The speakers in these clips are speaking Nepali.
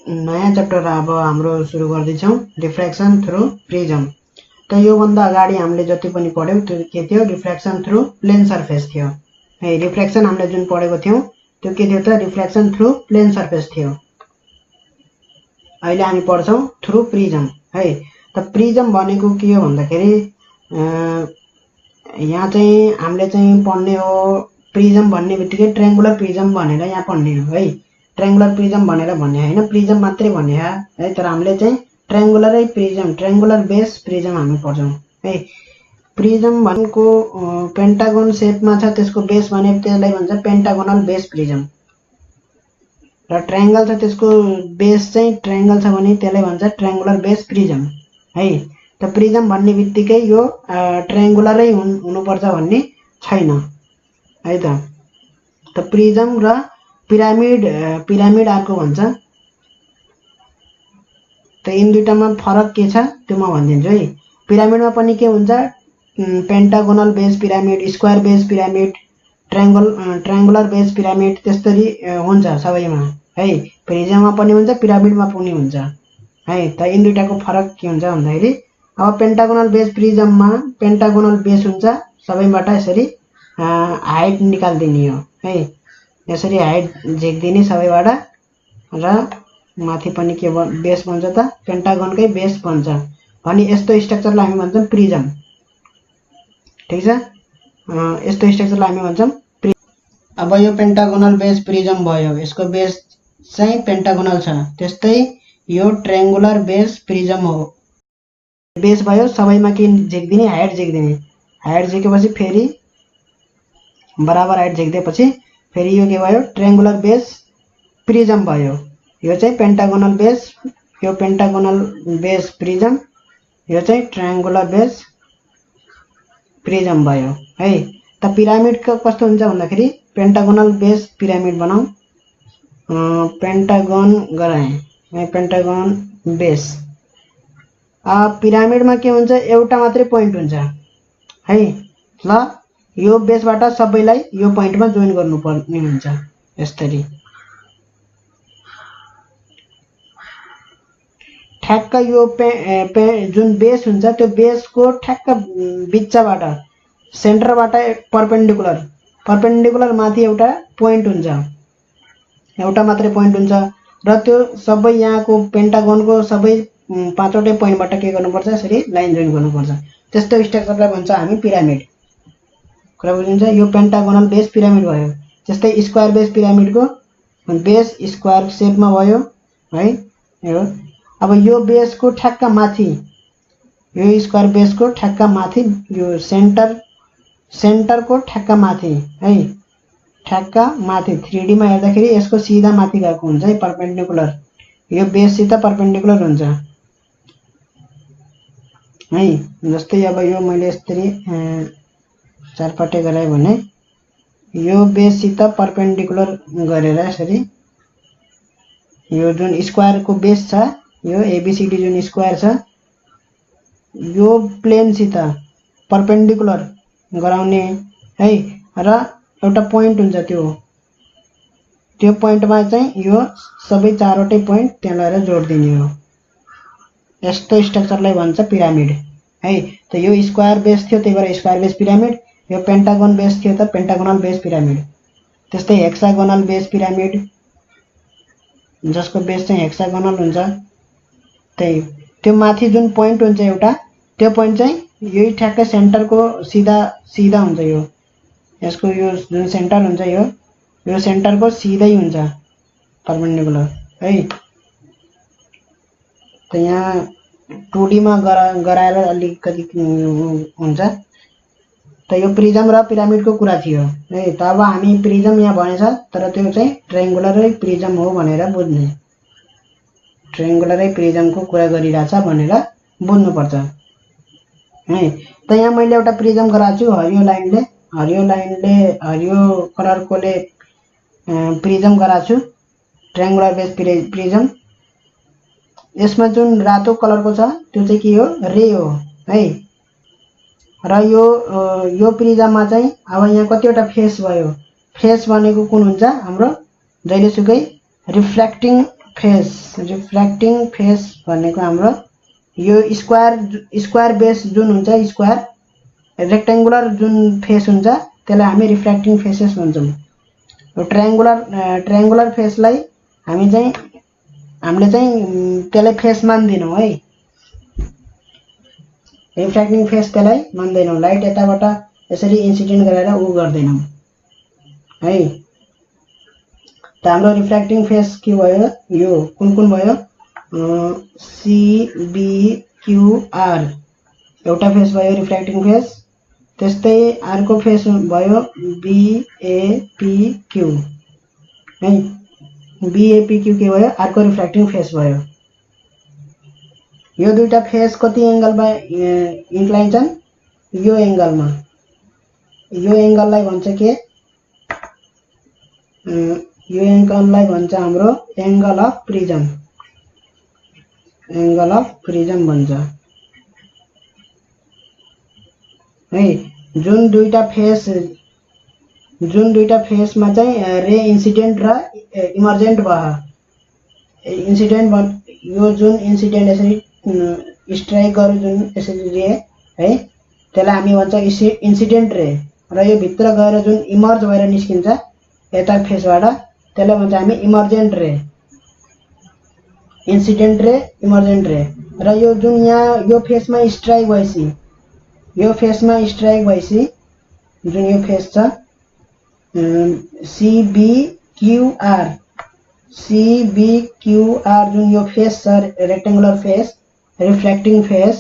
नयाँ च्याप्टर अब हाम्रो सुरु गर्दैछौँ, रिफ्र्याक्सन थ्रु प्रिजम। त योभन्दा अगाडि हामीले जति पनि पढ्यौँ त्यो के थियो, रिफ्र्याक्सन थ्रु प्लेन सर्फेस थियो है। रिफ्र्याक्सन हामीले जुन पढेको थियौँ त्यो के थियो त, रिफ्र्याक्सन थ्रु प्लेन सर्फेस थियो। अहिले हामी पढ्छौँ थ्रु प्रिजम है। त प्रिजम भनेको के हो भन्दाखेरि यहाँ चाहिँ हामीले चाहिँ पढ्ने हो, प्रिजम भन्ने बित्तिकै ट्रायंगुलर प्रिजम भनेर यहाँ पढ्ने हो है। ट्रायंगुलर प्रिजम भनेर भन्ने हैन, प्रिजम मात्रै भन्ने है। तर हामीले चाहिँ ट्रायंगुलरै प्रिजम, ट्रायंगुलर बेस प्रिजम हामी पढ्छौँ है। प्रिजम भनेको पेन्टागन शेपमा छ, त्यसको बेस भने त्यसलाई भन्छ पेन्टागोनल बेस प्रिजम। र ट्रायंगल छ, त्यसको बेस चाहिँ ट्रायंगल छ भने त्यसलाई भन्छ ट्रायंगुलर बेस प्रिजम है। त प्रिजम भन्ने बित्तिकै यो ट्रायंगुलरै हुनुपर्छ भन्ने छैन है त। त प्रिजम र पिरामिड अर्को भन्छ। त यिन दुईटामा फरक के छ त्यो म भनिदिन्छु है। पिरामिडमा पनि के हुन्छ, pentagonal base pyramid, square base pyramid, triangular base pyramid त्यस्तरी हुन्छ सबैमा है। प्रिजममा पनि हुन्छ, पिरामिडमा पनि हुन्छ है। त यिन दुईटाको फरक के हुन्छ भन्दाखेरि, अब पेन्टागोनल बेस प्रिजममा पेन्टागोनल बेस हुन्छ, सबैबाट यसरी हाइट निकाल्दिने हो है। यसरी हाइट झिक्दिने सबैबाट, र माथि पनि के बेस बन्छ त, पेन्टागनकै बेस बन्छ भने यस्तो स्ट्रक्चरलाई हामी भन्छौँ प्रिजम। ठीक छ, यस्तो स्ट्रक्चरलाई हामी भन्छौँ प्रिजम। अब यो पेन्टागोनल बेस प्रिजम भयो, यसको बेस चाहिँ पेन्टागोनल छ। त्यस्तै यो ट्रायंगुलर बेस प्रिजम हो। बेस भयो, सबैमा के झिक्दिने, हाइट झिक्दिने। हाइट झिकेपछि फेरि बराबर हाइट झिक्दिएपछि फेरि यो के भयो, ट्रायंगुलर बेस प्रिजम भयो। यो चाहिँ पेन्टागोनल बेस, यो पेन्टागोनल बेस प्रिजम, यो चाहिँ ट्रायंगुलर बेस प्रिजम भयो है। त पिरामिड कस्तो हुन्छ भन्दाखेरि, पेन्टागोनल बेस पिरामिड बनाऊ, पेन्टागन गराएँ है, पेन्टागन बेस। पिरामिडमा के हुन्छ, एउटा मात्रै पोइन्ट हुन्छ है। ल यो बेसबाट सबैलाई यो पोइन्टमा जोइन गर्नुपर्ने हुन्छ यसरी। ठ्याक्क यो जुन बेस हुन्छ त्यो बेसको ठ्याक्क बिचबाट, सेन्टरबाट परपेन्डिकुलर माथि एउटा पोइन्ट हुन्छ, एउटा मात्रै पोइन्ट हुन्छ। र त्यो सबै यहाँको पेन्टागनको सबै पाँचवटै पोइन्टबाट के गर्नुपर्छ, यसरी लाइन जोइन गर्नुपर्छ। त्यस्तो स्ट्रक्चरलाई भन्छ हामी पिरामिड। कुरा बुझिन्छ। यो पेन्टागोनल बेस पिरामिड भयो। जस्तै स्क्वायर बेस पिरामिडको बेस स्क्वायर शेपमा भयो है। यो अब यो बेसको ठ्याक्क माथि, यो स्क्वायर बेसको ठ्याक्क माथि, यो सेन्टरको ठ्याक्क माथि है, ठ्याक्क माथि 3D मा हेर्दाखेरि यसको सिधा माथि गएको हुन्छ है, परपेन्डिकुलर। यो बेससित परपेन्डिकुलर हुन्छ है। जस्तै अब यो मैले यसरी चारपटे गराएँ भने यो बेससित परपेन्डिकुलर गरेर यसरी, यो जुन स्क्वायरको बेस छ, यो एबीसीडी जुन स्क्वायर छ, यो प्लेनसित परपेन्डिकुलर गराउने है। र एउटा पोइन्ट हुन्छ, त्यो पोइन्टमा चाहिँ यो सबै चारवटै पोइन्ट त्यहाँ लगाएर जोड्दिने हो। यस्तो स्ट्रक्चरलाई भन्छ पिरामिड है। त यो स्क्वायर बेस थियो, त्यही भएर स्क्वायर बेस पिरामिड। यो पेन्टागन बेस थियो त पेन्टागोनल बेस पिरामिड। त्यस्तै हेक्सागोनल बेस पिरामिड, जसको बेस चाहिँ हेक्सागोनल हुन्छ। त्यही त्यो माथि जुन पोइन्ट हुन्छ एउटा, त्यो पोइन्ट चाहिँ यही ठ्याक्कै सेन्टरको सिधा हुन्छ। यो यसको यो जुन सेन्टर हुन्छ, यो सेन्टरको सिधै हुन्छ परपेन्डिकुलर है। त यहाँ 2D मा गराएर अलिकति हुन्छ। त यो प्रिजम र पिरामिडको कुरा थियो है। त अब हामी प्रिजम यहाँ भनेछ, तर त्यो चाहिँ ट्रायंगुलरै प्रिजम हो भनेर बुझ्ने, ट्रायंगुलरै प्रिजमको कुरा गरिरहेछ भनेर बुझ्नुपर्छ है। त यहाँ मैले एउटा प्रिजम गराएको छु, हरियो कलरकोले प्रिजम गराएको छु, ट्रायंगुलर बेस प्रिजम। यसमा जुन रातो कलरको छ त्यो चाहिँ के हो, रे हो है। र यो प्रिजममा चाहिँ अब यहाँ कतिवटा फेस भयो। फेस भनेको कुन हुन्छ, हाम्रो जहिलेसुकै रिफ्लेक्टिङ फेस, रिफ्र्याक्टिङ फेस भनेको हाम्रो यो स्क्वायर बेस जुन हुन्छ, स्क्वायर रेक्टेङ्गुलर जुन फेस हुन्छ त्यसलाई हामी रिफ्र्याक्टिङ फेसेस भन्छौँ। यो ट्रायङ्गुलर फेसलाई हामीले चाहिँ त्यसलाई फेस मान्दैनौँ है, रिफ्र्याक्टिङ फेस त्यसलाई मान्दैनौँ। लाइट यताबाट यसरी इन्सिडेन्ट गरेर उ गर्दैनौँ है। त हाम्रो रिफ्र्याक्टिङ फेस के भयो, यो कुन भयो, CBQR एउटा फेस भयो रिफ्र्याक्टिङ फेस। त्यस्तै अर्को फेस भयो BAPQ है। BAPQ के भयो, अर्को रिफ्र्याक्टिङ फेस भयो। यो दुईटा फेस कति एंगलमा इन्क्लाइन छन्, यो एंगलमा। यो एंगललाई भन्छ के, यो एंगललाई भन्छ हाम्रो angle of prism, angle of prism भन्छ है। जुन दुईटा फेसमा चाहिँ रे इन्सिडेन्ट र इमर्जेन्ट भयो, यो जुन इन्सिडेन्ट यसरी स्ट्राइक गर्यो जुन यसरी रे है, त्यसलाई हामी भन्छ इन्सिडेन्ट रे। र यो भित्र गएर जुन इमर्ज भएर निस्किन्छ यता फेसबाट त्यसलाई भन्छ हामी इमर्जेन्ट रे, इन्सिडेन्ट रे, इमर्जेन्ट रे। र यो जुन यहाँ यो फेसमा स्ट्राइक भएपछि, यो फेसमा स्ट्राइक भएपछि जुन यो फेस छ CBQR जुन यो फेस छ रेक्टेङ्गुलर फेस, रिफ्र्याक्टिङ फेस,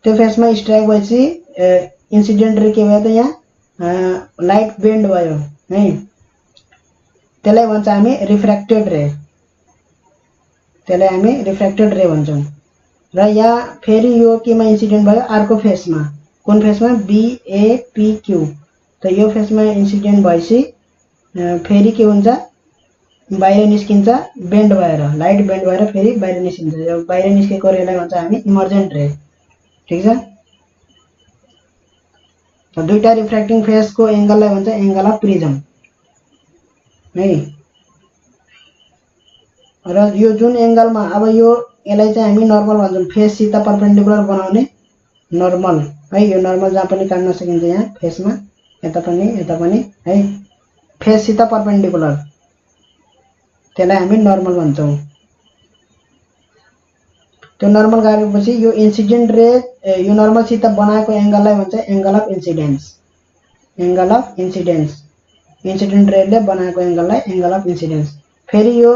त्यो फेसमा स्ट्राइक भएपछि इन्सिडेन्ट रे के भयो त, यहाँ लाइट बेन्ड भयो है, त्यसलाई भन्छ हामी रिफ्र्याक्टेड रे, त्यसलाई हामी रिफ्र्याक्टेड रे भन्छौँ। र यहाँ फेरि यो केमा इन्सिडेन्ट भयो, अर्को फेसमा। कुन फेसमा, BAPQ। त यो फेसमा इन्सिडेन्ट भएपछि फेरि के हुन्छ, बाहिर निस्किन्छ बेन्ड भएर, लाइट बेन्ड भएर फेरि बाहिर निस्किन्छ। यो बाहिर निस्केको रेलाई भन्छ हामी इमर्जेन्ट रे, ठीक छ। त दुईटा रिफ्र्याक्टिङ फेसको एंगललाई भन्छ एंगल अफ प्रिजम है। र यो जुन एंगलमा, अब यसलाई चाहिँ हामी नर्मल भन्छौँ, फेससित परपेन्डिकुलर बनाउने नर्मल है। यो नर्मल जहाँ पनि काट्न सकिन्छ, यहाँ फेसमा यता पनि है, फेससित परपेन्डिकुलर, त्यसलाई हामी नर्मल भन्छौँ। त्यो नर्मल गरेपछि यो इन्सिडेन्ट रे यो नर्मलसित बनाएको एंगललाई भन्छ angle of incidence, angle of incidence. Incident रेले बनाएको एंगललाई एंगल अफ इन्सिडेन्स। फेरि यो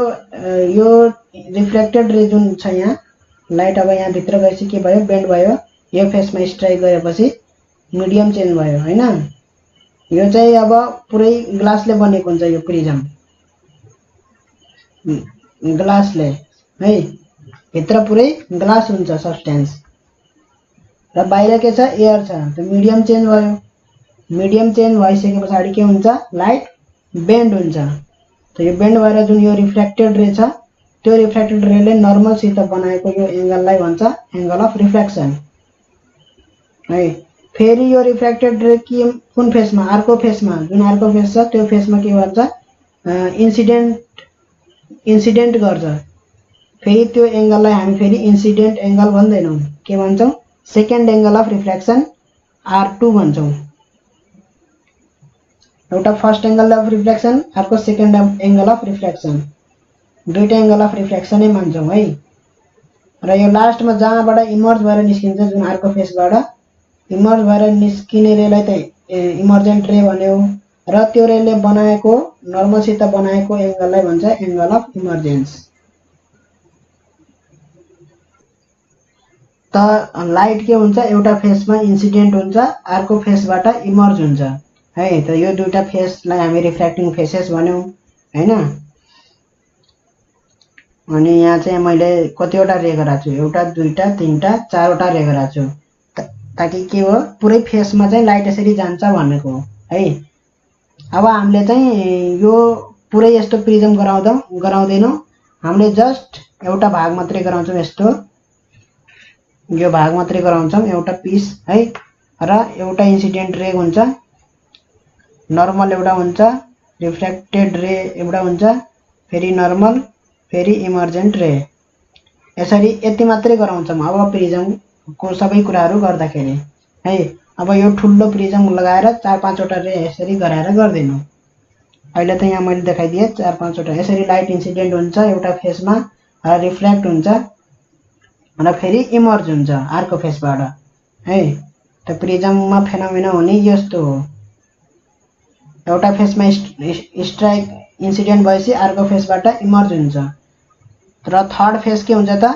रिफ्र्याक्टेड रे जुन छ यहाँ, लाइट अब यहाँ भित्र गएपछि के भयो, बेन्ड भयो। यो फेसमा स्ट्राइक गरेपछि मिडियम चेन्ज भयो हैन। यो चाहिँ अब पुरै ग्लासले बनेको हुन्छ, यो प्रिजम ग्लासले है, भित्र पुरै ग्लास हुन्छ सब्स्टेन्स, र बाहिर के छ, एयर छ। त मिडियम चेन्ज भयो, मिडियम चेन्ज भइसके पछाडि के हुन्छ, लाइट बेन्ड हुन्छ। त यो बेन्ड भएर जुन यो रिफ्र्याक्टेड रे छ, त्यो रिफ्र्याक्टेड रेले नर्मलसित बनाएको यो एंगललाई भन्छ एंगल अफ रिफ्र्याक्सन है। फेरि यो रिफ्र्याक्टेड रे कुन फेसमा, अर्को फेसमा, जुन अर्को फेस छ त्यो फेसमा के भन्छ, इन्सिडेन्ट गर्छ। फेरि त्यो एंगललाई हामी फेरि इन्सिडेन्ट एंगल भन्दैनौँ, के भन्छौँ, second angle of refraction R2 भन्छौँ। एउटा फर्स्ट एंगल अफ रिफ्र्याक्सन, अर्को सेकेन्ड एंगल अफ रिफ्र्याक्सन, दुईटा एंगल अफ रिफ्र्याक्सनै मान्छौँ है। र यो लास्टमा जहाँबाट इमर्ज भएर निस्किन्छ, जुन अर्को फेसबाट इमर्ज भएर निस्किने रेलाई त इमर्जेन्ट रे भन्यो, र त्यो रेले बनाएको नर्मलसित बनाएको एंगललाई भन्छ एंगल अफ इमर्जेन्स। त लाइट के हुन्छ, एउटा फेसमा इन्सिडेन्ट हुन्छ, अर्को फेसबाट इमर्ज हुन्छ है। त यो दुईटा फेसलाई हामी रिफ्र्याक्टिङ फेसेस भन्यौँ हैन। अनि यहाँ चाहिँ मैले कतिवटा रे गराएको छु, एउटा, दुईटा, तीनटा, चारवटा रे गराएको छु, ताकि के हो, पुरै फेसमा चाहिँ लाइट यसरी जान्छ भनेको है। अब हामीले चाहिँ यो पुरै यस्तो प्रिजम गराउँदैनौँ, हामीले जस्ट एउटा भाग मात्रै गराउँछौँ, यस्तो यो भाग मात्रै गराउँछौँ, एउटा पिस है। र एउटा इन्सिडेन्ट रे हुन्छ, नर्मल एउटा हुन्छ, रिफ्र्याक्टेड रे एउटा हुन्छ, फेरि नर्मल, फेरि इमर्जेन्ट रे। यसरी यति मात्रै गराउँछौँ अब प्रिजमको सबै कुराहरू गर्दाखेरि है। अब यो ठुलो प्रिजम लगाएर 4-5 वटा रे यसरी गराएर गर्दैनौँ। अहिले त यहाँ मैले देखाइदिएँ 4-5 वटा यसरी लाइट इन्सिडेन्ट हुन्छ एउटा फेसमा र रिफ्लेक्ट हुन्छ र फेरि इमर्ज हुन्छ अर्को फेसबाट है। त प्रिजममा फेनोमेना हुने यस्तो हो। एउटा फेसमा स्ट्राइक इन्सिडेन्ट भएपछि अर्को फेसबाट इमर्ज हुन्छ र थर्ड फेस के हुन्छ त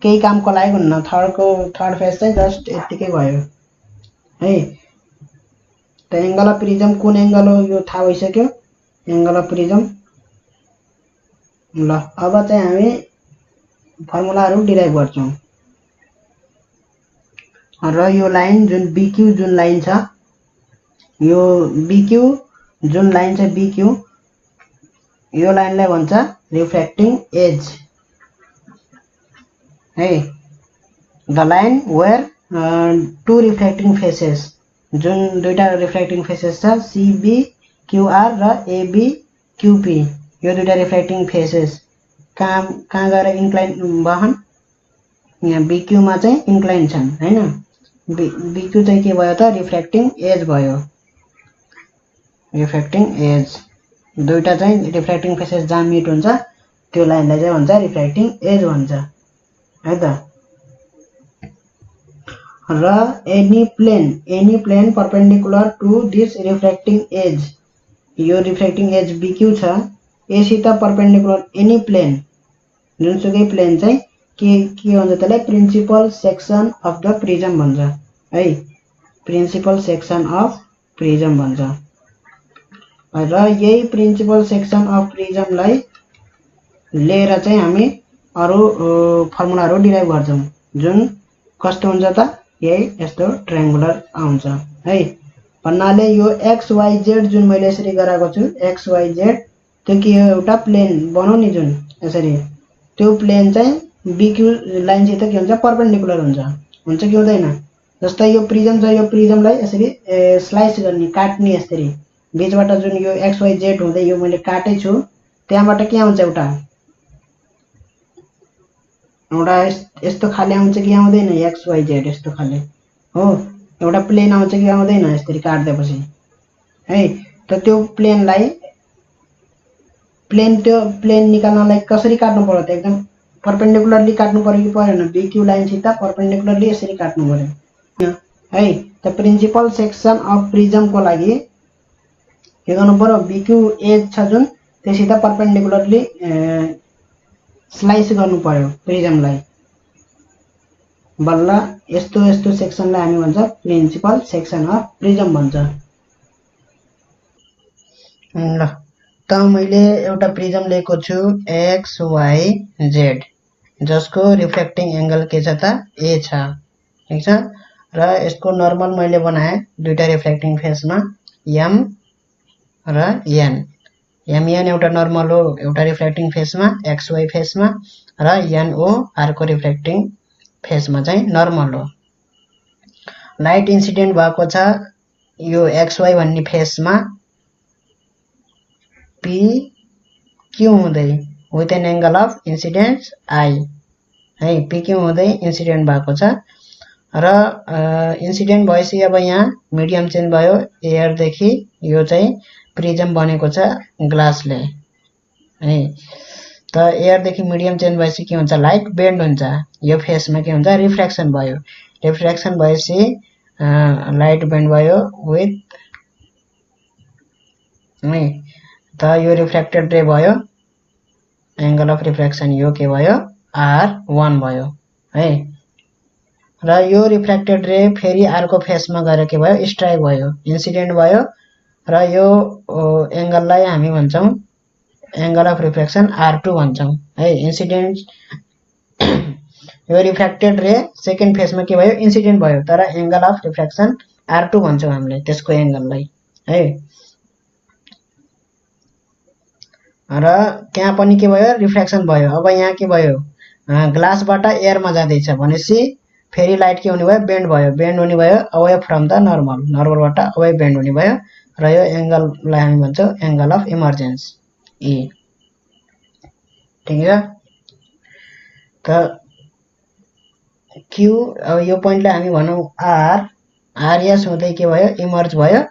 केही कामको लागि हुन्न। थर्ड फेस चाहिँ जस्ट यतिकै भयो है। त एंगल अफ प्रिजम कुन एंगल हो यो थाहा भइसक्यो। एंगल अफ प्रिजम ल अब चाहिँ हामी फर्मुलाहरू डिराइभ गर्छौं र यो लाइन जुन बीक्यू जुन लाइन छ यो बीक्यू जुन लाइन छ बीक्यू यो लाइनलाई भन्छ रिफ्र्याक्टिङ एज है। The line where two refracting faces जुन दुईटा रिफ्र्याक्टिङ फेसेस छ सीबी क्यूआर र एबी क्यूपी यो दुईटा रिफ्र्याक्टिङ फेसेस कहाँ गएर इन्क्लाइन भएछन् यहाँ बीक्यू मा चाहिँ इन्क्लाइन छन् हैन। बीक्यू चाहिँ के भयो त रिफ्र्याक्टिङ एज भयो। रिफ्र्याक्टिङ एज दुईटा चाहिँ रिफ्र्याक्टिङ फेसेस जहाँ मिट हुन्छ त्यो लाइनलाई चाहिँ भन्छ रिफ्र्याक्टिङ एज भन्छ है त। र any plane perpendicular to this refracting edge यो रिफ्र्याक्टिङ एज बीक्यू छ एसित परपेन्डिकुलर एनी प्लेन जुनसुकै प्लेन चाहिँ के भन्छ त्यसलाई principal section of the prism भन्छ है। प्रिन्सिपल सेक्सन अफ प्रिजम भन्छ र यही प्रिन्सिपल सेक्सन अफ प्रिजमलाई लिएर चाहिँ हामी अरु फर्मुलाहरू डिराइभ गर्छौं जुन कस्तो हुन्छ त यही यस्तो ट्रायंगुलर आउँछ है। भन्नाले यो एक्स वाई जेड जुन मैले यसरी गराएको छु एक्स वाई जेड त्यो के हो एउटा प्लेन बनाउने जुन यसरी त्यो प्लेन चाहिँ बीक्यू लाइनसित के हुन्छ परपेन्डिकुलर हुन्छ कि हुँदैन। जस्तै यो प्रिजम छ यो प्रिजमलाई यसरी स्लाइस गर्ने काट्ने यसरी बीचबाट जुन यो एक्स वाई जेड हुँदै यो मैले काटे छु त्यहाँबाट के आउँछ एउटा यस्तो खाले आउँछ कि आउँदैन एक्स वाई जेड यस्तो खाले हो एउटा प्लेन आउँछ कि आउँदैन यसरी काट्दैपछि है। त त्यो प्लेनलाई त्यो प्लेन निकाल्नलाई कसरी काट्नु पर्यो त एकदम परपेन्डिकुलरली काट्नु पर्यो कि परेन बीक्यू लाइनसित परपेन्डिकुलरली यसरी काट्नु पर्यो है। त प्रिन्सिपल सेक्सन अफ प्रिजम को लागि के गर्नु पर्यो बीक्यू एज छ जुन त्यससित परपेन्डिकुलरली स्लाइस गर्नु पर्यो प्रिजमलाई बल्ल यस्तो सेक्सनलाई हामी भन्छ प्रिन्सिपल सेक्सन अफ प्रिजम भन्छ। ल त मैले एउटा प्रिजम लिएको छु एक्स वाई जेड जसको रिफ्र्याक्टिङ एंगल के छ त ए छ ठीक छ र यसको नर्मल मैले बनाए दुईटा रिफ्र्याक्टिङ फेसमा एम र एन। एम एन एउटा नर्मल हो एउटा रिफ्र्याक्टिङ फेसमा एक्स वाई फेसमा र एन ओ अर्को रिफ्र्याक्टिङ फेसमा चाहिँ नर्मल हो। लाइट इन्सिडेन्ट भएको छ यो एक्स वाई भन्ने फेसमा पी क्यू हुँदै with an angle of incidence आई है। पी क्यू हुँदै इन्सिडेन्ट भएको छ र इन्सिडेन्ट भएपछि अब यहाँ मिडियम चेन्ज भयो एयर देखि यो चाहिँ प्रिजम बनेको छ ग्लासले है। त एयर देखि मिडियम चेन्ज भएपछि के हुन्छ लाइट बेन्ड हुन्छ यो फेसमा के हुन्छ रिफ्र्याक्सन भयो। रिफ्र्याक्सन भएपछि लाइट बेन्ड भयो विथ है। त यो रिफ्र्याक्टेड रे भयो एंगल अफ रिफ्र्याक्सन यो के भयो R1 भयो है। र यो रिफ्र्याक्टेड रे फेरि अर्को फेसमा गएर के भयो स्ट्राइक भयो इन्सिडेन्ट भयो र यो एंगललाई हामी भन्छौं एंगल अफ रिफ्र्याक्सन R2 भन्छौं है। इन्सिडेन्ट यो रिफ्र्याक्टेड रे सेकेन्ड फेसमा के भयो इन्सिडेन्ट भयो तर एंगल अफ रिफ्र्याक्सन R2 भन्छौं हामीले त्यसको एंगललाई है। र त्यहाँ पनि के भयो रिफ्र्याक्सन भयो। अब यहाँ के भयो ग्लासबाट एयरमा जाँदैछ भनेपछि फेरि लाइट के हुने भयो बेन्ड हुने भयो अवे फ्रम द नर्मलबाट अवे बेन्ड हुने भयो र यो एंगललाई हामी भन्छौं एंगल अफ इमर्जेन्स ई ठिक छ। त क्यू अब यो पोइन्टलाई हामी भनौँ आर एस हुँदै के भयो इमर्ज भयो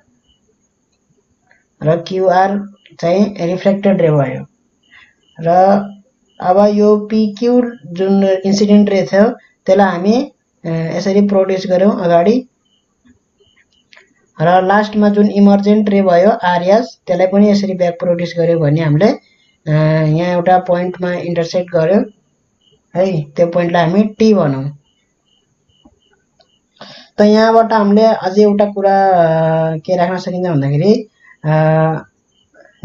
र क्यूआर चाहिँ रिफ्लेक्टेड रे भयो र अब यो पीक्यू जुन इन्सिडेन्ट रे थियो त्यसलाई हामी यसरी प्रोड्युस गर्यौं अगाडि र लास्टमा जुन इमर्जेन्ट रे भयो आरएस त्यसलाई पनि यसरी ब्याक प्रोड्युस गर्यो भने हामीले यहाँ एउटा पोइन्टमा इन्टरसेक्ट गर्यो है, त्यो पोइन्टलाई हामी टी भनौं। त यहाँबाट हामीले अझै एउटा कुरा के राख्न सकिन्छ भन्दाखेरि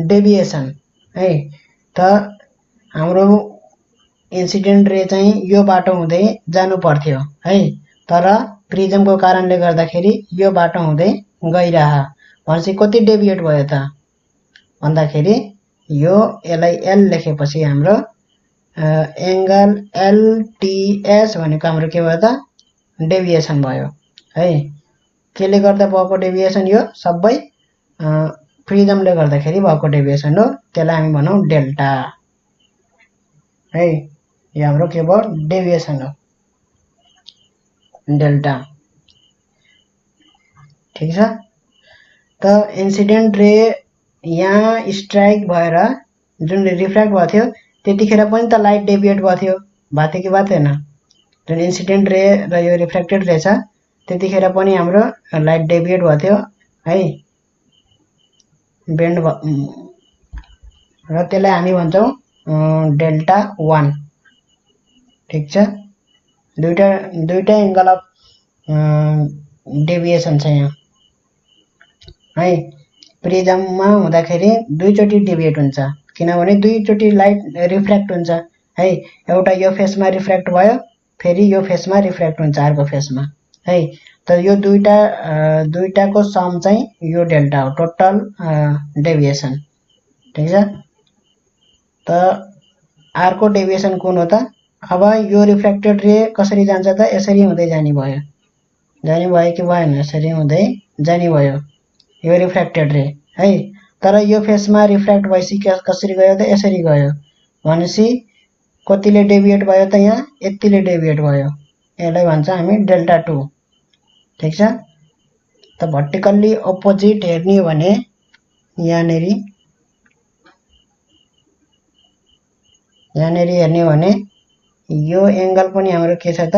डेभिएसन है। त हाम्रो इन्सिडेन्ट रे चाहिँ यो बाटो हुँदै जानु पर्थ्यो है, तर प्रिजमको कारणले गर्दाखेरि यो बाटो हुँदै गइरह भनेपछि कति डेभिएट भयो त भन्दाखेरि यो यसलाई एल लेखेपछि हाम्रो एंगल एलटीएस भनेको हाम्रो के भयो त डेभिएसन भयो है। केले गर्दा भएको डेभिएसन यो सबै प्रिजमले गर्दाखेरि भएको डेभिएसन हो, त्यसलाई हामी भनौं डेल्टा है। यो हाम्रो के भयो डेभिएसन हो डेल्टा। ठीक छ। त इन्सिडेन्ट रे यहाँ स्ट्राइक भएर जुन रिफ्लेक्ट भएको थियो त्यतिखेर पनि त लाइट डेभिएट भएको थियो कि भएको थिएन। जुन इन्सिडेन्ट रे र यो रिफ्लेक्टेड रे छ त्यतिखेर पनि हाम्रो लाइट डेभिएट भएको थियो है, बेन्ड र त्यसलाई हामी भन्छौं डेल्टा 1। ठीक छ। दुईटा एंगल अफ डेभिएसन छ यहाँ है। प्रिजममा हुँदाखेरि दुईचोटी डेभिएट हुन्छ किनभने दुईचोटी लाइट रिफ्लेक्ट हुन्छ है। एउटा यो फेसमा रिफ्लेक्ट भयो फेरि यो फेसमा रिफ्लेक्ट हुन्छ अर्को फेसमा है। त यो दुईटाको सम चाहिँ यो डेल्टा हो, टोटल डेभिएसन। ठीक छ। त अर्को डेभिएसन कुन हो त? अब यो रिफ्लेक्टेड रे कसरी जान्छ त यसरी हुँदै जाने भयो कि भएन? यसरी हुँदै जाने भयो यो रिफ्लेक्टेड रे है। तर यो फेसमा रिफ्लेक्ट भएपछि कसरी गयो त यसरी गयो भनेपछि कतिले डेभिएट भयो त यहाँ यतिले डेभिएट भयो, यसलाई भन्छ हामी डेल्टा 2। ठीक छ। त भर्टिकल्ली अपोजिट हेर्ने हो भने यहाँनेरि हेर्ने हो भने यो एंगल पनि हाम्रो के छ त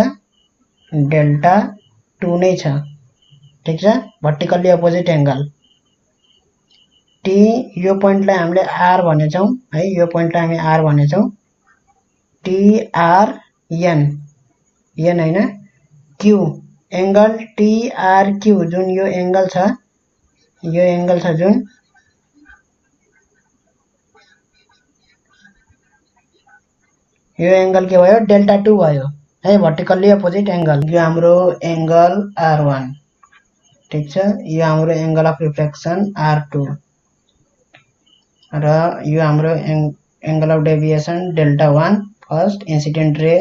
डेल्टा 2 नै छ। ठीक छ। भर्टिकल्ली अपोजिट एंगल टी यो पोइन्टलाई हामीले आर भनेछौं है, यो पोइन्टलाई हामी आर भनेछौं। टी आर एन हैन Q angle T R Q जुन यो एंगल छ जुन यो एंगल के भयो डेल्टा 2 भयो है, भर्टिकल्ली अपोजिट एंगल। यो हाम्रो एंगल R1। ठीक छ। यो हाम्रो एंगल अफ रिफ्लेक्सन R2 र यो हाम्रो angle of deviation delta 1। First incident रे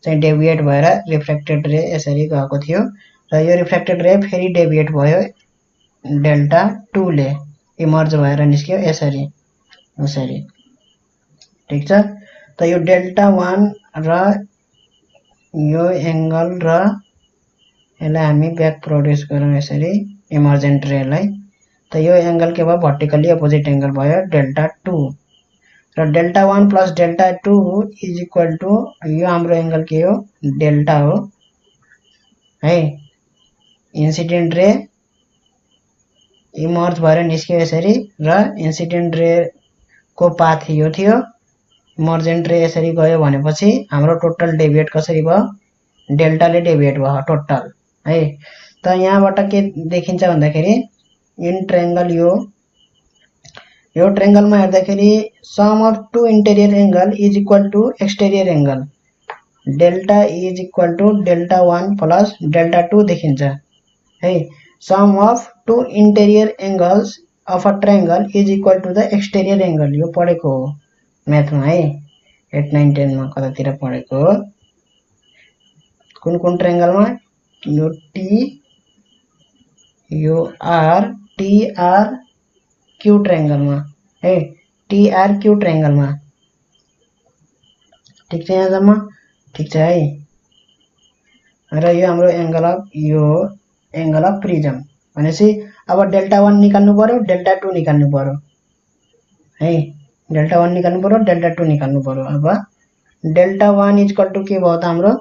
चाहिँ डेभिएट भएर रिफ्लेक्टेड रे यसरी गएको थियो र यो रिफ्लेक्टेड रे फेरि डेभिएट भयो डेल्टा 2 ले इमर्ज भएर निस्क्यो यसरी। ठीक छ। त यो डेल्टा 1 र यो एंगल र यसलाई हामी ब्याक प्रोड्युस गरौँ यसरी इमर्जेन्ट रेलाई। त यो एंगल के भयो भर्टिकल्ली अपोजिट एंगल भयो डेल्टा 2 र delta 1 plus delta 2 is equal to यो हाम्रो एंगल के हो डेल्टा हो है। इन्सिडेन्ट रे इमर्ज भएर निस्क्यो यसरी र इन्सिडेन्ट रे को पाथ यो थियो, इमर्जेन्ट रे यसरी गयो भनेपछि हाम्रो टोटल डेभिएट कसरी भयो डेल्टाले डेभिएट भयो टोटल है। त यहाँबाट के देखिन्छ भन्दाखेरि इन ट्रायंगल यो ट्रायंगलमा हेर्दाखेरि sum of two interior angle is equal to exterior angle delta is equal to delta 1 plus delta 2 देखिन्छ है। Sum of two interior angles of a triangle is equal to the exterior angle. यो पढेको हो म्याथमा है, 8, 9, 10 मा कतातिर पढेको हो। कुन ट्रायंगलमा यो टी यो आर टी आर क्यू ट्रायंगलमा है, टी आर क्यू ट्रायंगलमा ठिक छ यहाँसम्म ठिक छ है। र यो हाम्रो एंगल अफ प्रिज्म भनेपछि अब डेल्टा 1 निकाल्नु पर्यो, डेल्टा 2 निकाल्नु पर्यो है। डेल्टा 1 निकाल्नु पर्यो, डेल्टा 2 निकाल्नु पर्यो। अब डेल्टा 1 इक्वल टु के भयो त हाम्रो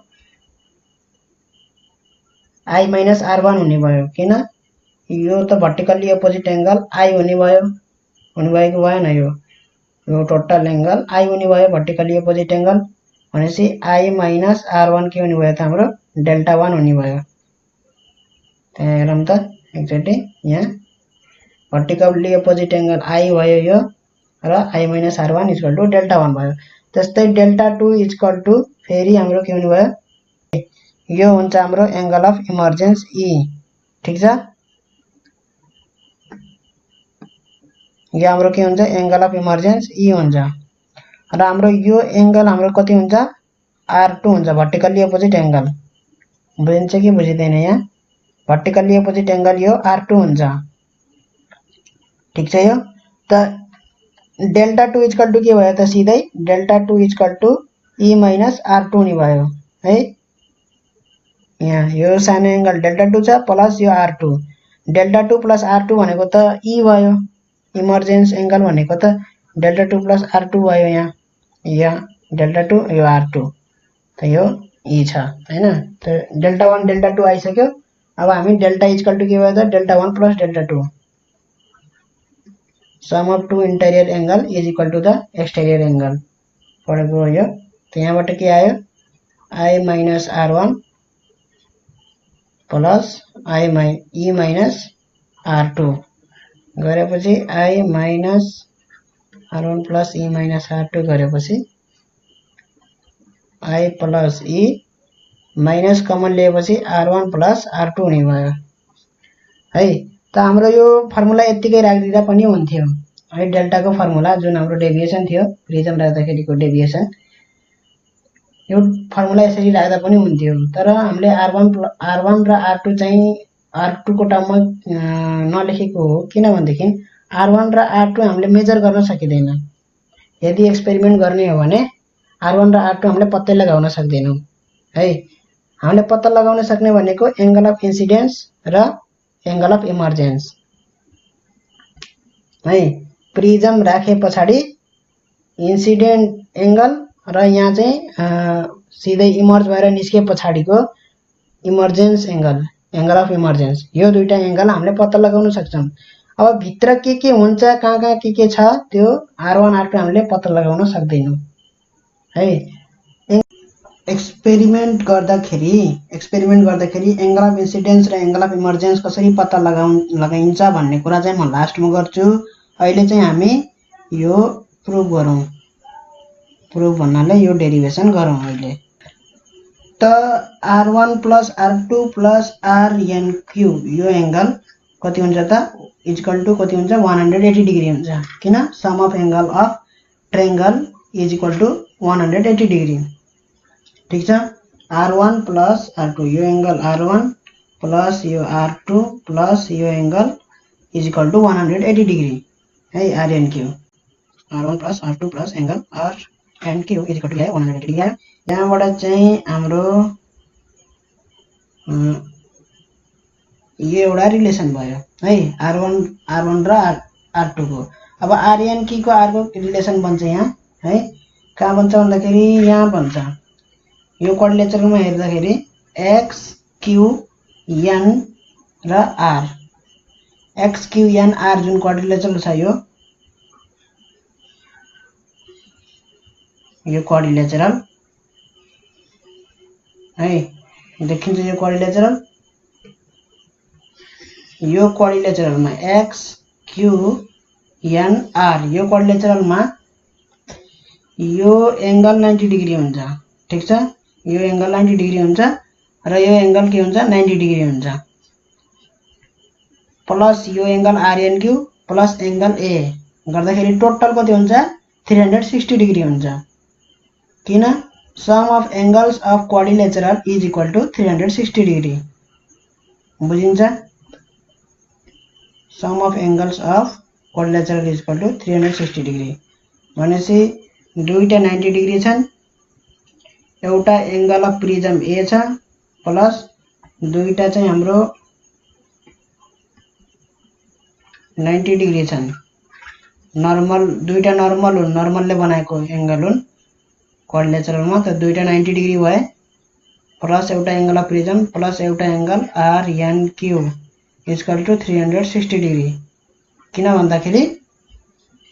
I माइनस R1 हुने भयो, किन यो त भर्टिकल्ली अपोजिट एंगल I हुने भयो कि भएन। यो टोटल एंगल I हुने भयो भर्टिकल्ली अपोजिट एंगल भनेपछि I माइनस R1 के हुने भयो त हाम्रो डेल्टा 1 हुने भयो। त्यहाँ हेरौँ त एकचोटि, यहाँ भर्टिकल्ली अपोजिट एंगल I भयो यो र I minus R1 equal to delta 1 भयो। त्यस्तै डेल्टा 2 इक्वल टु फेरि हाम्रो के हुने भयो, यो हुन्छ हाम्रो एंगल अफ इमर्जेन्स E। ठीक छ, यो हाम्रो के हुन्छ एंगल अफ इमर्जेन्स E हुन्छ र हाम्रो यो एंगल हाम्रो कति हुन्छ R2 हुन्छ भर्टिकल्ली अपोजिट एंगल। बुझिन्छ कि बुझिदैन, यहाँ भर्टिकल्ली अपोजिट एंगल यो R2 हुन्छ। ठीक छ, यो त डेल्टा 2 इक्वल टु के भयो त सिधै delta 2 equal to E minus R2 हुने भयो है। यहाँ यो सानो एंगल डेल्टा 2 छ प्लस यो R2, डेल्टा 2 प्लस R2 भनेको त E भयो, इमर्जेन्स एंगल भनेको त डेल्टा 2 प्लस R2 भयो। यहाँ डेल्टा 2 यो R2 त यो E छ हैन। त डेल्टा 1 डेल्टा 2 आइसक्यो। अब हामी डेल्टा इक्वल टु के भयो त delta 1 plus delta 2, sum of two interior angle is equal to the exterior angle पढेको हो यो। त यहाँबाट के आयो I minus R1 plus E minus R2 गरेपछि I minus R1 plus E minus R2 गरेपछि I plus E minus common लिएपछि R1 प्लस R2 हुने भयो है। त हाम्रो यो फर्मुला यतिकै राख्दिदा पनि हुन्थ्यो है। डेल्टाको फर्मुला जुन हाम्रो डेभिएसन थियो प्रिज्म राख्दाखेरिको डेभिएसन, यो फर्मुला यसरी राख्दा पनि हुन्थ्यो। तर हामीले R1 र R2 चाहिँ R2 को टर्ममा नलेखेको हो, किनभनेदेखि R1 र R2 हामीले मेजर गर्न सकिदैन। यदि एक्सपेरिमेन्ट गर्ने हो भने R1 र R2 हामीले पत्तै लगाउन सक्दैनौं है। हामीले पत्ता लगाउन सक्ने भनेको एंगल अफ इन्सिडेन्स र एंगल अफ इमर्जेन्स है। प्रिज्म राखे पछाडि इन्सिडेन्ट एंगल र यहाँ चाहिँ सिधै इमर्ज भएर निस्के पछाडिको इमर्जेन्स एंगल अफ इमर्जेन्स, यो दुईटा एंगल हामीले पत्ता लगाउन सक्छौं। अब भित्र के हुन्छ कहाँ के छ त्यो R1 R2 हामीले पत्ता लगाउन सक्दैनौं है। एक्सपेरिमेन्ट गर्दाखेरि एंगल अफ इन्सिडेन्स र एंगल अफ इमर्जेन्स कसरी पत्ता लगाइन्छ भन्ने कुरा चाहिँ म लास्टमा गर्छु। अहिले चाहिँ हामी यो प्रुभ गरौँ। प्रुभ भन्नाले यो डेरिभेसन गरौँ अहिले। त R1 plus R2 plus RN cube यो एंगल कति हुन्छ त इक्वल टु कति हुन्छ 180 डिग्री हुन्छ, किन sum of angle of triangle is equal to 180 degree. ठीक छ, R1 प्लस R2 यो एंगल R1 प्लस यो R2 प्लस यो angle is equal to 180 degree है। RN cube R1 plus R2 plus angle RN cube is equal to 180 degree आयो। यहाँबाट चाहिँ हाम्रो यो एउटा रिलेसन भयो है R1 र R2 को। अब RN की को अर्को रिलेसन बन्छ यहाँ है। कहाँ बन्छ भन्दाखेरि यहाँ बन्छ, यो क्वाड्रिलेटरलमा हेर्दाखेरि x q n र r, x q n r जुन क्वाड्रिलेटरल छ यो क्वाड्रिलेटरल है, देखिन्छ यो क्वाड्रिलेटरल। यो क्वाड्रिलेटरलमा x q n r यो क्वाड्रिलेटरलमा यो एंगल 90 डिग्री हुन्छ। ठीक छ, यो एंगल 90 डिग्री हुन्छ र यो एंगल के हुन्छ 90 डिग्री हुन्छ, प्लस यो angle RN Q plus angle A गर्दाखेरि टोटल कति हुन्छ 360 डिग्री हुन्छ, किन sum of angles of quadrilateral is equal to 360 degree. बुझिन्छ, sum of angles of quadrilateral is equal to 360 degree भनेपछि दुईटा 90 डिग्री छन् एउटा एंगल अफ प्रिजम ए छ प्लस दुईटा चाहिँ हाम्रो 90 डिग्री छन्। नर्मल दुईटा नर्मल हुन्, नर्मलले बनाएको एंगल हुन् क्वाड्रिलेटरलमा, त दुईटा 90 डिग्री भए प्लस एउटा एंगल अफ प्रिजम प्लस एउटा angle R N Q equal to 360 degree. किन भन्दाखेरि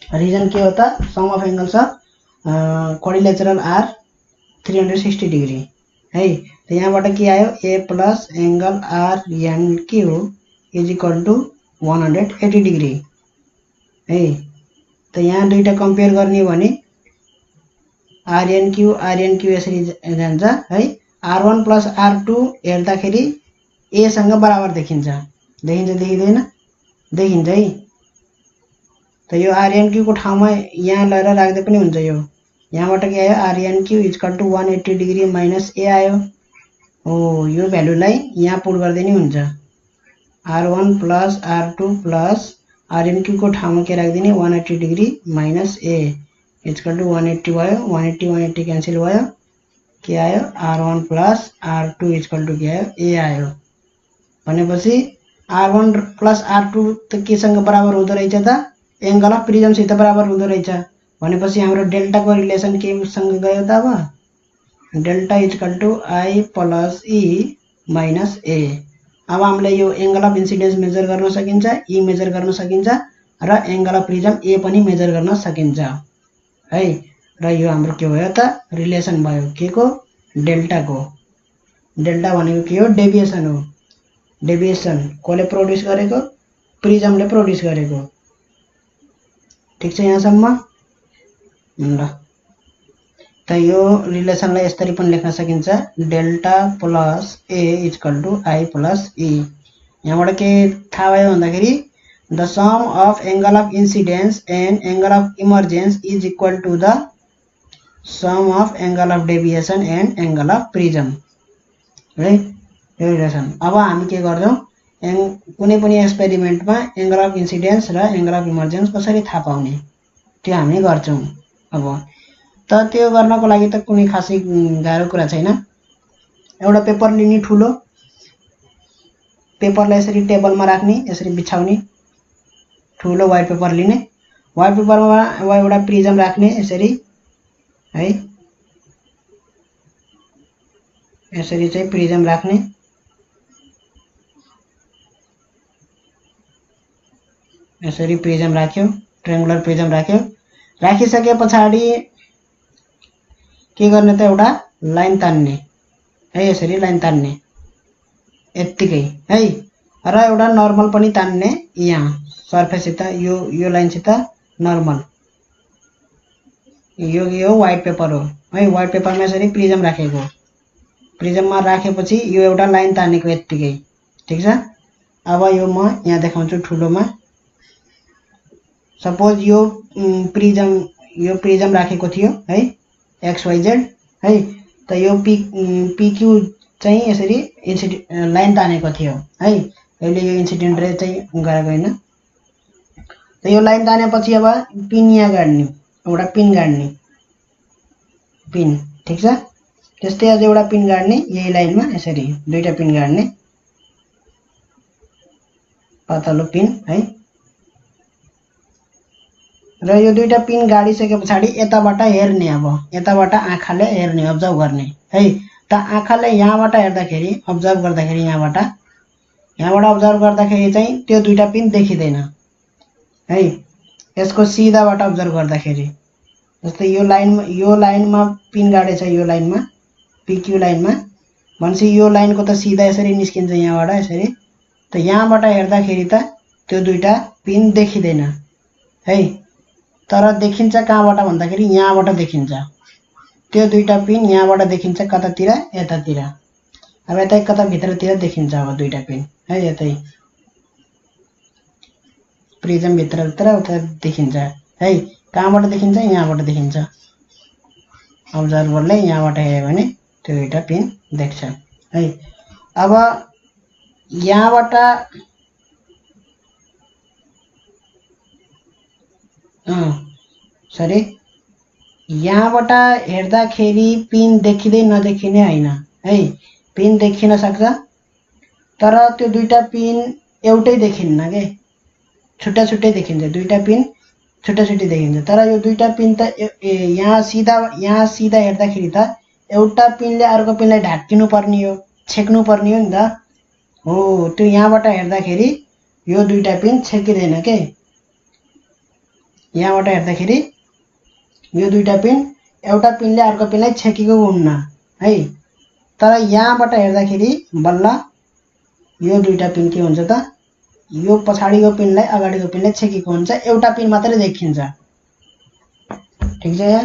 रिजन के हो त, sum of angles of quadrilateral are 360 degree है। तो यहाँबाट के आयो, A plus angle R N Q is equal to 180 degree है। तो यहाँ दुईटा कम्पेयर गर्ने भने आरएन क्यू यसरी जान्छ है। R1 प्लस R2 हेर्दाखेरि ए सँग बराबर देखिन्छ, देखिँदैन, देखिन्छ है। त यो आरएन क्यू को ठाउँमा यहाँ लगेर राख्दै पनि हुन्छ। यो यहाँबाट के आयो, RN Q equal to 180 degree minus A आयो। हो, यो भ्यालुलाई यहाँ पुट गर्दै नि हुन्छ। R1 plus R2 plus RN Q को ठाउँमा के राख्दिने, 180 degree minus A equal to 180 भयो। 180 क्यान्सल भयो, के आयो, R1 plus R2 equal two के आयो, ए आयो। भनेपछि R1 प्लस R2 त केसँग बराबर हुँदो रहेछ त, एंगल अफ प्रिजम सित बराबर हुँदो रहेछ। भनेपछि हाम्रो डेल्टा को रिलेसन केसँग गयो त, अब delta equal to I plus E minus A. अब हामीले यो एंगल अफ इन्सिडेन्स मेजर गर्न सकिन्छ, ई मेजर गर्न सकिन्छ र एंगल अफ प्रिजम ए पनि मेजर गर्न सकिन्छ है। र यो हाम्रो के भयो त, रिलेसन भयो के को, डेल्टा को। डेल्टा भनेको के हो, डेभिएसन हो। डेभिएसन कोले प्रोड्युस गरेको, प्रिजमले प्रोड्युस गरेको। ठीक छ यहाँसम्म ल। त यो रिलेसनलाई यसरी पनि लेख्न सकिन्छ, delta plus A equal to I plus E. यहाँबाट के थाहा भयो भन्दाखेरि the sum of angle of incidence and angle of emergence is equal to the sum of angle of deviation and angle of prism है, यो रिलेसन। अब हामी के गर्छौं, कुनै पनि एक्सपेरिमेन्टमा एंगल अफ इन्सिडेन्स र एंगल अफ इमर्जेन्स कसरी थाहा पाउने त्यो हामी गर्छौं। अब त त्यो गर्नको लागि त कुनै खासै गाह्रो कुरा छैन। एउटा पेपर लिने, ठुलो पेपरलाई यसरी टेबलमा राख्ने, यसरी बिछाउने, ठुलो व्हाइट पेपर लिने, व्हाइट पेपरमा एउटा प्रिजम राख्ने यसरी है, यसरी चाहिँ प्रिजम राख्ने। यसरी प्रिजम राख्यो, ट्रायंगुलर प्रिजम राख्यो। राखिसके पछाडि के गर्ने त, एउटा लाइन तान्ने है, यसरी लाइन तान्ने यत्तिकै है। र एउटा नर्मल पनि तान्ने यहाँ सर्फेससित, यो लाइनसित नर्मल। यो व्हाइट पेपर हो है, व्हाइट पेपरमा यसरी प्रिजम राखेको, प्रिजममा राखेपछि यो एउटा लाइन तानेको यत्तिकै। ठीक छ। अब यो म यहाँ देखाउँछु ठुलोमा। सपोज यो प्रिजम राखेको थियो है, XYZ है। त यो PQ चाहिँ यसरी लाइन तानेको थियो है। अहिले यो इन्सिडेन्ट रे चाहिँ गएको हैन। त यो लाइन तानेपछि अब पिन यहाँ गाड्ने, एउटा पिन गाड्ने, पिन। ठीक छ। त्यस्तै अझ एउटा पिन गाड्ने यही लाइनमा, यसरी दुईटा पिन गाड्ने, पातलो पिन है। र यो दुईटा पिन गाडिसके पछाडि यताबाट हेर्ने, अब यताबाट आँखाले हेर्ने, अब्जर्भ गर्ने है। त आँखाले यहाँबाट हेर्दाखेरि, अब्जर्भ गर्दाखेरि, यहाँबाट अब्जर्भ गर्दाखेरि चाहिँ त्यो दुईटा पिन देखिदैन है। यसको सिधाबाट अब्जर्भ गर्दाखेरि, जस्तै यो लाइनमा पिन गाडेछ, यो लाइनमा PQ लाइनमा, भनेपछि यो लाइनको त सिधा यसरी निस्किन्छ यहाँबाट यसरी। त यहाँबाट हेर्दाखेरि त त्यो दुईटा पिन देखिदैन है। तर देखिन्छ कहाँबाट भन्दाखेरि यहाँबाट देखिन्छ, त्यो दुईटा पिन यहाँबाट देखिन्छ, कतातिर, यतातिर। अब यतै कता भित्रतिर देखिन्छ अब दुईटा पिन है, यतै प्रिजम भित्र उता देखिन्छ है। कहाँबाट देखिन्छ, यहाँबाट देखिन्छ। अब्जर्भरले यहाँबाट हेर्यो भने त्यो दुईटा पिन देख्छ है। अब यहाँबाट सरी यहाँबाट हेर्दाखेरि पिन देखिँदै नदेखिने हैन है, पिन देखिन सक्छ तर त्यो दुईटा पिन एउटै देखिन्न के, छुट्टा छुट्टै देखिन्छ, दुईटा पिन छुट्टा छुट्टै देखिन्छ। तर यो दुईटा पिन त यहाँ सिधा हेर्दाखेरि त एउटा पिनले अर्को पिनलाई ढाकिनु पर्ने हो, छेक्नु पर्ने हो नि त। हो त्यो यहाँबाट हेर्दाखेरि यो दुईटा पिन छेकिँदैन के, यहाँबाट हेर्दाखेरि यो दुईटा पिन एउटा पिनले अर्को पिनलाई छेकेको हुन्न है। तर यहाँबाट हेर्दाखेरि बल्ल यो दुईटा पिन के हुन्छ त, यो पछाडिको पिनलाई अगाडिको पिनले छेकेको हुन्छ, एउटा पिन मात्रै देखिन्छ। ठिक छ यहाँ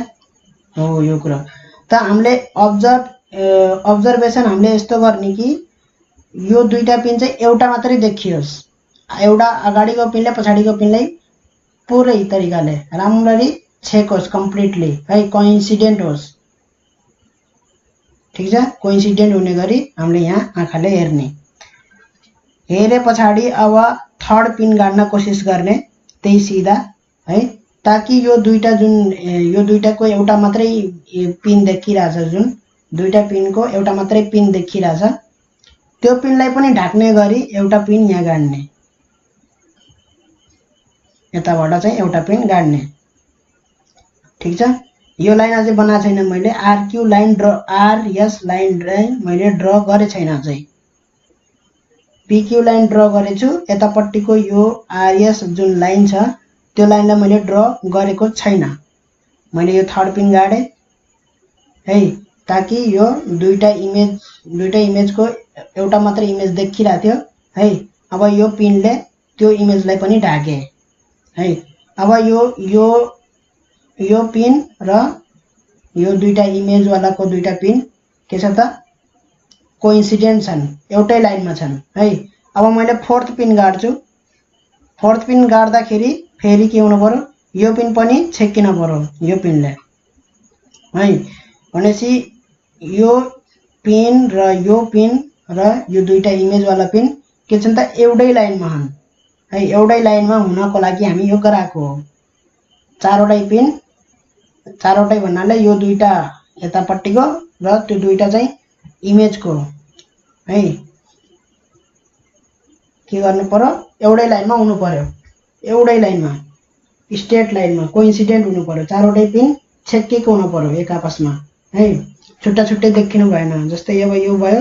हो यो कुरा। त हामीले अब्जर्भेसन हामीले यस्तो गर्ने कि यो दुईटा पिन चाहिँ एउटा मात्रै देखियोस्, एउटा अगाडिको पिनले पछाडिको पिनलाई पुरै तरिकाले राम्ररी छेकोस् कम्प्लिटली है, कोइन्सिडेन्ट होस्। ठिक छ, कोइन्सिडेन्ट हुने गरी हामीले यहाँ आँखाले हेर्ने। हेरे पछाडि अब थर्ड पिन गाड्न कोसिस गर्ने त्यही सिधा है, ताकि यो दुईटा जुन यो दुईटाको एउटा मात्रै पिन देखिरहेछ, जुन दुईटा पिनको एउटा मात्रै पिन देखिरहेछ त्यो पिनलाई पनि ढाक्ने गरी एउटा पिन यहाँ गाड्ने, यताबाट चाहिँ एउटा पिन गाड्ने। ठिक छ, यो लाइन अझै बनाएको छैन मैले, आरक्यू लाइन आरएस लाइन मैले ड्र गरे छैन अझै, पीक्यू लाइन ड्र गरेछु। यतापट्टिको यो आरएस जुन लाइन छ त्यो लाइनलाई मैले ड्र गरेको छैन, मैले यो थर्ड पिन गाडे है, ताकि यो दुईटा इमेजको एउटा मात्र इमेज देखिरहेको थियो है। अब यो पिनले त्यो इमेजलाई पनि ढाके है। अब यो पिन र यो दुईटा इमेजवालाको दुईटा पिन के छ त, कोइन्सिडेन्ट छन्, एउटै लाइनमा छन् है। अब मैले फोर्थ पिन गाड्छु, फोर्थ पिन गाड्दाखेरि फेरि के हुनु पर्यो, यो पिन पनि छेकिन पर्यो यो पिनले है। भनेपछि यो पिन र यो दुईटा इमेजवाला पिन के छन् त, एउटै लाइनमा छन् है। एउटै लाइनमा हुनको लागि हामी यो गराएको हो। चारवटै पिन, चारवटै भन्नाले यो दुईटा यतापट्टिको र त्यो दुईटा चाहिँ इमेजको है, के गर्नु पर्यो, एउटै लाइनमा हुनु पर्यो, एउटै लाइनमा स्ट्रेट लाइनमा कोइन्सिडेन्ट हुनु पर्यो। चारवटै पिन छेकिएको हुनु पर्यो एक आपसमा है, छुट्टा छुट्टै देखिनु भएन। जस्तै अब यो भयो,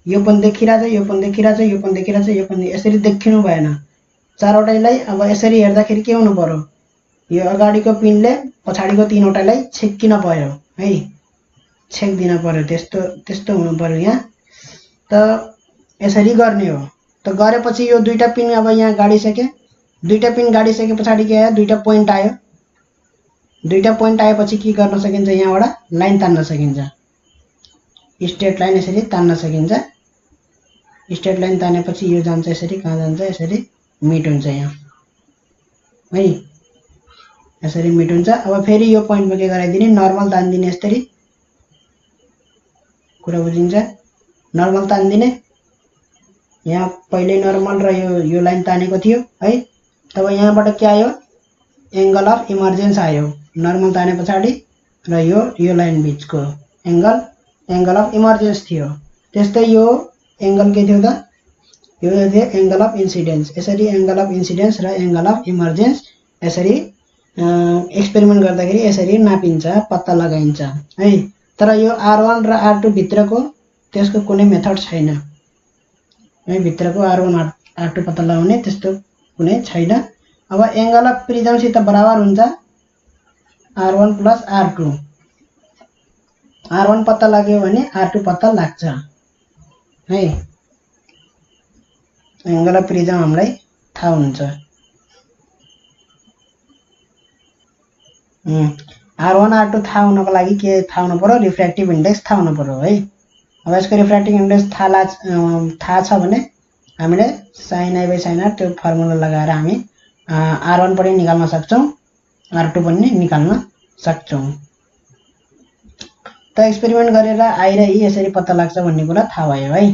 यो पनि देखिरहेछ, यो पनि देखिरहेछ, यो पनि देखिरहेछ, यो पनि, यसरी देखिनु भएन। चारवटैलाई अब यसरी हेर्दाखेरि के हुनु पर्यो, यो अगाडिको पिनले पछाडिको तीनवटालाई छेकिन पर्यो है, छेकिदिन पर्यो, त्यस्तो हुनु पर्यो यहाँ। त यसरी गर्ने हो। त गरेपछि यो दुईटा पिन अब यहाँ गाडिसके, दुईटा पिन गाडिसके पछाडि के आयो, दुईटा पोइन्ट आयो। दुईटा पोइन्ट आएपछि के गर्न सकिन्छ, यहाँबाट लाइन तान्न सकिन्छ, स्ट्रेट लाइन यसरी तान्न सकिन्छ। स्ट्रेट लाइन तानेपछि यो जान्छ यसरी, कहाँ जान्छ, यसरी मिट हुन्छ यहाँ है, यसरी मिट हुन्छ। अब फेरि यो पोइन्टमा के गराइदिने, नर्मल तानिदिने, यसरी कुरा बुझिन्छ, नर्मल तानिदिने। यहाँ पहिले नर्मल र यो लाइन तानेको थियो है। तब यहाँबाट के आयो, एंगल अफ इमर्जेन्स आयो, नर्मल ताने पछाडि र यो लाइन बीचको एंगल अफ इमर्जेन्स थियो। त्यस्तै यो एंगल के थियो त, यो थियो एंगल अफ इन्सिडेन्स। यसरी एंगल अफ इन्सिडेन्स र एंगल अफ इमर्जेन्स यसरी एक्सपेरिमेन्ट गर्दाखेरि यसरी नापिन्छ, पत्ता लगाइन्छ है। तर यो R1 र R2 भित्रको त्यसको कुनै मेथड छैन है, भित्रको R1 R2 पत्ता लगाउने त्यस्तो कुनै छैन। अब एंगल अफ प्रिजमसित बराबर हुन्छ R1 प्लस R2। R1 पत्ता लाग्यो भने R2 पत्ता लाग्छ है। एंगल अफ प्रिजम हामीलाई थाहा हुन्छ। R1 R2 थाहा हुनको लागि के थाहा हुनु पर्यो, रिफ्र्याक्टिभ इन्डेक्स थाहा हुनु पर्यो है। अब यसको रिफ्र्याक्टिभ इन्डेक्स थाहा छ भने हामीले sin i sin r त्यो फर्मुला लगाएर हामी R1 पनि निकाल्न सक्छौं, R2 पनि निकाल्न सक्छौं। त एक्सपेरिमेन्ट गरेर i र e यसरी पत्ता लाग्छ भन्ने कुरा थाहा भयो है।